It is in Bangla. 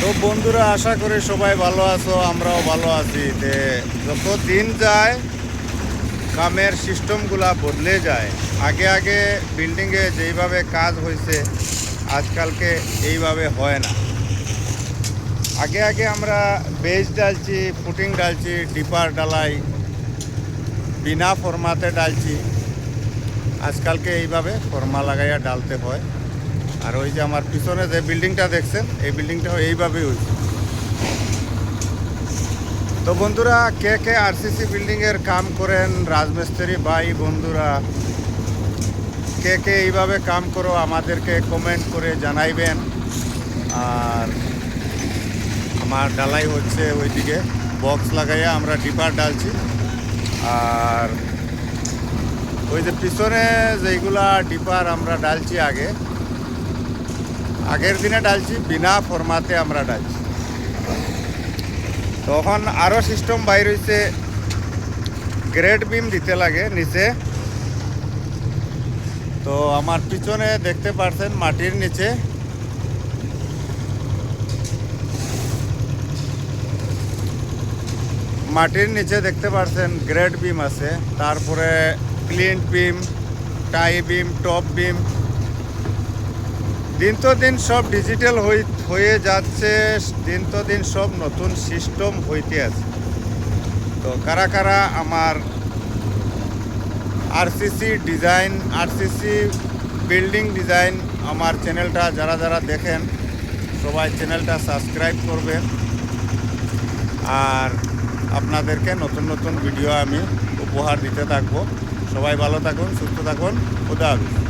তো বন্ধুরা, আশা করি সবাই ভালো আছো, আমরাও ভালো আছি। যত দিন যায় কামের সিস্টেমগুলা বদলে যায়। আগে আগে বিল্ডিংয়ে যেইভাবে কাজ হয়েছে আজকালকে এইভাবে হয় না। আগে আগে আমরা বেজ ডালছি, ফুটিং ডালছি, ডিপার ডালাই বিনা ফরমাতে ডালছি। আজকালকে এইভাবে ফর্মা লাগাইয়া ডালতে হয়। আর ওই যে আমার পিছনে যে বিল্ডিংটা দেখছেন, এই বিল্ডিংটা এইভাবেই হয়েছে। তো বন্ধুরা, কে কে আরসিসি বিল্ডিংয়ের কাম করেন, রাজমিস্ত্রি ভাই বন্ধুরা, কে কে এইভাবে কাম করো আমাদেরকে কমেন্ট করে জানাইবেন। আর আমার ডালাই হচ্ছে ওইদিকে বক্স লাগাইয়া আমরা ডিপার ডালছি। আর ওই যে পিছনে যেইগুলা ডিপার আমরা ডালছি আগের দিনে ডালছি, বিনা ফরমাতে আমরা ডালছি। তখন আরও সিস্টেম বাইর হয়েছে, গ্রেড বিম দিতে লাগে নিচে। তো আমার পিছনে দেখতে পাচ্ছেন মাটির নিচে দেখতে পাচ্ছেন গ্রেড বিম আছে। তারপরে ক্লিন বিম, টাই বিম, টপ বিম। দিন তো দিন সব ডিজিটাল হয়ে যাচ্ছে, দিন তো দিন সব নতুন সিস্টেম হইতে আছে। তো কারা কারা আমার RCC design, RCC building design আমার চ্যানেলটা যারা যারা দেখেন সবাই চ্যানেলটা সাবস্ক্রাইব করবেন। আর আপনাদেরকে নতুন নতুন ভিডিও আমি উপহার দিতে থাকবো। সবাই ভালো থাকুন, সুস্থ থাকুন, খুদা হাফেজ।